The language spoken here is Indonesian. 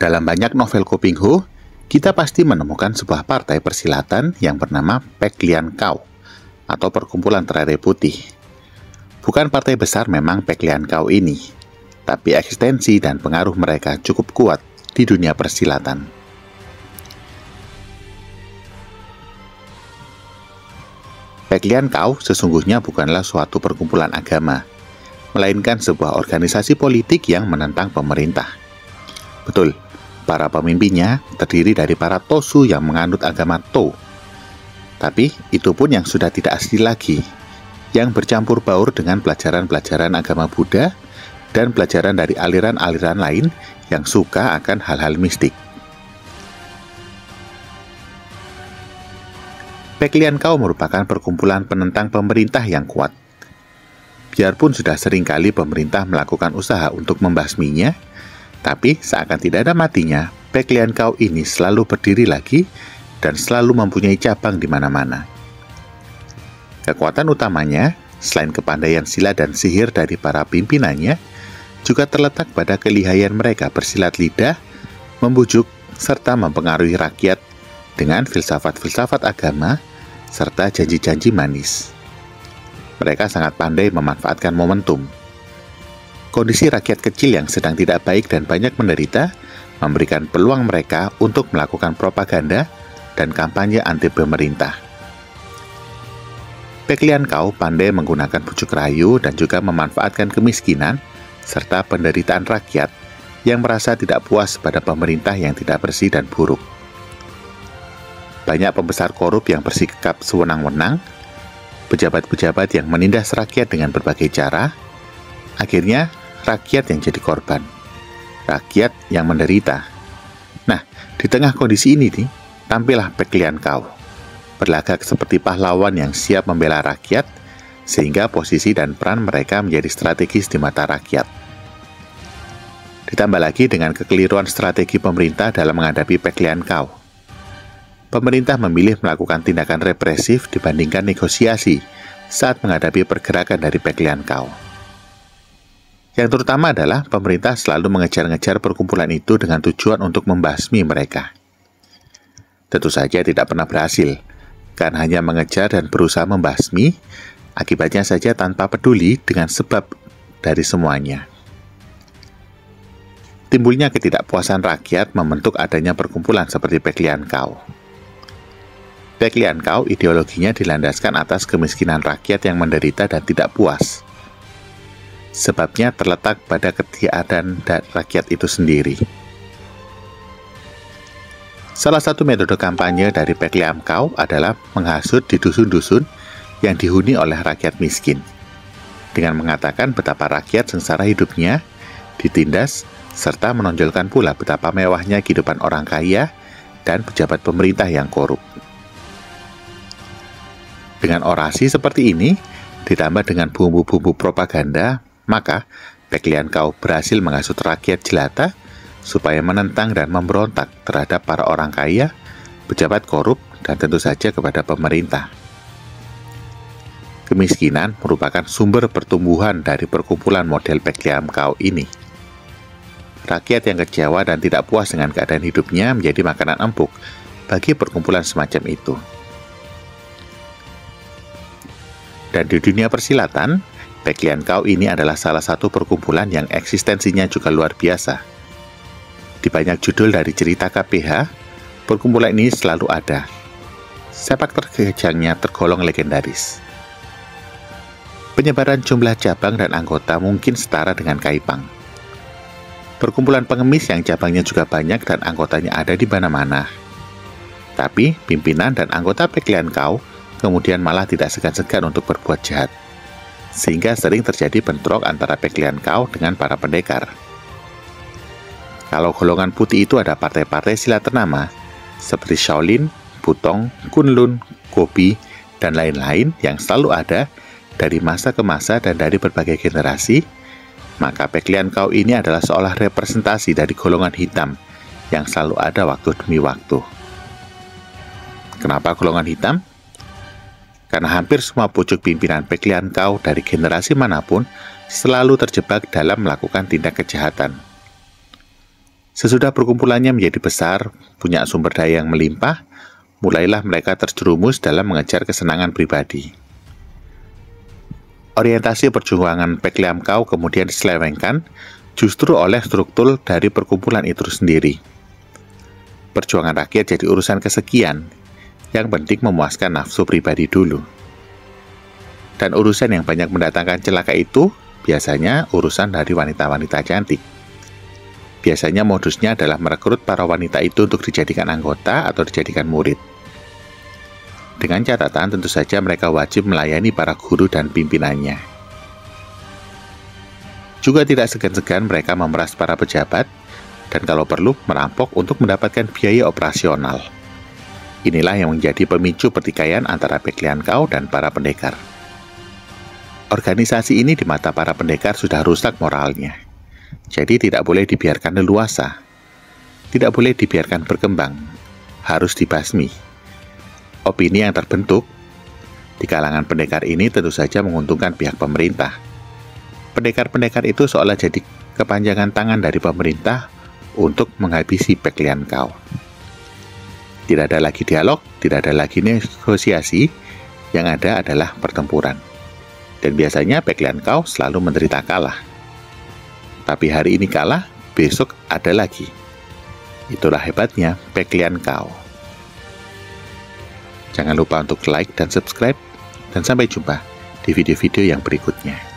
Dalam banyak novel Ko Ping Ho, kita pasti menemukan sebuah partai persilatan yang bernama Pek Lian Khao atau Perkumpulan Teratai Putih. Bukan partai besar memang Pek Lian Khao ini, tapi eksistensi dan pengaruh mereka cukup kuat di dunia persilatan. Pek Lian Khao sesungguhnya bukanlah suatu perkumpulan agama, melainkan sebuah organisasi politik yang menentang pemerintah. Betul, para pemimpinnya terdiri dari para Tosu yang menganut agama To. Tapi itu pun yang sudah tidak asli lagi, yang bercampur baur dengan pelajaran-pelajaran agama Buddha dan pelajaran dari aliran-aliran lain yang suka akan hal-hal mistik. Pek Lian Khao merupakan perkumpulan penentang pemerintah yang kuat. Biarpun sudah seringkali pemerintah melakukan usaha untuk membasminya, tapi seakan tidak ada matinya, Pek Lian Khao ini selalu berdiri lagi dan selalu mempunyai cabang di mana-mana. Kekuatan utamanya, selain kepandaian silat dan sihir dari para pimpinannya, juga terletak pada kelihayan mereka bersilat lidah, membujuk, serta mempengaruhi rakyat dengan filsafat-filsafat agama, serta janji-janji manis. Mereka sangat pandai memanfaatkan momentum. Kondisi rakyat kecil yang sedang tidak baik dan banyak menderita memberikan peluang mereka untuk melakukan propaganda dan kampanye anti pemerintah. Pek Lian Khao pandai menggunakan bujuk rayu dan juga memanfaatkan kemiskinan serta penderitaan rakyat yang merasa tidak puas pada pemerintah yang tidak bersih dan buruk. Banyak pembesar korup yang bersikap sewenang-wenang, pejabat-pejabat yang menindas rakyat dengan berbagai cara, akhirnya rakyat yang jadi korban, rakyat yang menderita. Nah, di tengah kondisi ini nih, tampillah Pek Lian Khao, berlagak seperti pahlawan yang siap membela rakyat, sehingga posisi dan peran mereka menjadi strategis di mata rakyat. Ditambah lagi dengan kekeliruan strategi pemerintah dalam menghadapi Pek Lian Khao. Pemerintah memilih melakukan tindakan represif dibandingkan negosiasi saat menghadapi pergerakan dari Pek Lian Khao. Yang terutama adalah pemerintah selalu mengejar-ngejar perkumpulan itu dengan tujuan untuk membasmi mereka. Tentu saja tidak pernah berhasil, karena hanya mengejar dan berusaha membasmi, akibatnya saja tanpa peduli dengan sebab dari semuanya. Timbulnya ketidakpuasan rakyat membentuk adanya perkumpulan seperti Pek Lian Khao. Pek Lian Khao ideologinya dilandaskan atas kemiskinan rakyat yang menderita dan tidak puas. Sebabnya terletak pada ketiadaan rakyat itu sendiri. Salah satu metode kampanye dari Pek Lian Khao adalah menghasut di dusun-dusun yang dihuni oleh rakyat miskin, dengan mengatakan betapa rakyat sengsara hidupnya, ditindas, serta menonjolkan pula betapa mewahnya kehidupan orang kaya dan pejabat pemerintah yang korup. Dengan orasi seperti ini, ditambah dengan bumbu-bumbu propaganda, maka Pek Lian Khao berhasil menghasut rakyat jelata supaya menentang dan memberontak terhadap para orang kaya, pejabat korup, dan tentu saja kepada pemerintah. Kemiskinan merupakan sumber pertumbuhan dari perkumpulan model Pek Lian Khao ini. Rakyat yang kecewa dan tidak puas dengan keadaan hidupnya menjadi makanan empuk bagi perkumpulan semacam itu. Dan di dunia persilatan, Pek Lian Khao ini adalah salah satu perkumpulan yang eksistensinya juga luar biasa. Di banyak judul dari cerita KPH, perkumpulan ini selalu ada. Sepak terjangnya tergolong legendaris. Penyebaran jumlah cabang dan anggota mungkin setara dengan Kaipang. Perkumpulan pengemis yang cabangnya juga banyak dan anggotanya ada di mana-mana. Tapi pimpinan dan anggota Pek Lian Khao kemudian malah tidak segan-segan untuk berbuat jahat, sehingga sering terjadi bentrok antara Pek Lian Khao dengan para pendekar. Kalau golongan putih itu ada partai-partai silat ternama, seperti Shaolin, Putong, Kunlun, Gobi, dan lain-lain yang selalu ada dari masa ke masa dan dari berbagai generasi, maka Pek Lian Khao ini adalah seolah representasi dari golongan hitam yang selalu ada waktu demi waktu. Kenapa golongan hitam? Karena hampir semua pucuk pimpinan Pek Lian Khao dari generasi manapun selalu terjebak dalam melakukan tindak kejahatan. Sesudah perkumpulannya menjadi besar, punya sumber daya yang melimpah, mulailah mereka terjerumus dalam mengejar kesenangan pribadi. Orientasi perjuangan Pak Liam Kau kemudian diselewengkan justru oleh struktur dari perkumpulan itu sendiri. Perjuangan rakyat jadi urusan kesekian, yang penting memuaskan nafsu pribadi dulu. Dan urusan yang banyak mendatangkan celaka itu biasanya urusan dari wanita-wanita cantik. Biasanya modusnya adalah merekrut para wanita itu untuk dijadikan anggota atau dijadikan murid. Dengan catatan tentu saja mereka wajib melayani para guru dan pimpinannya. Juga tidak segan-segan mereka memeras para pejabat dan kalau perlu merampok untuk mendapatkan biaya operasional. Inilah yang menjadi pemicu pertikaian antara Pak Liam Kau dan para pendekar. Organisasi ini di mata para pendekar sudah rusak moralnya. Jadi tidak boleh dibiarkan leluasa, tidak boleh dibiarkan berkembang, harus dibasmi. Opini yang terbentuk di kalangan pendekar ini tentu saja menguntungkan pihak pemerintah. Pendekar-pendekar itu seolah jadi kepanjangan tangan dari pemerintah untuk menghabisi Pak Liam Kau. Tidak ada lagi dialog, tidak ada lagi negosiasi, yang ada adalah pertempuran. Dan biasanya Pak Liam Kau selalu menderita kalah. Tapi hari ini kalah, besok ada lagi. Itulah hebatnya Pak Liam Kau. Jangan lupa untuk like dan subscribe, dan sampai jumpa di video-video yang berikutnya.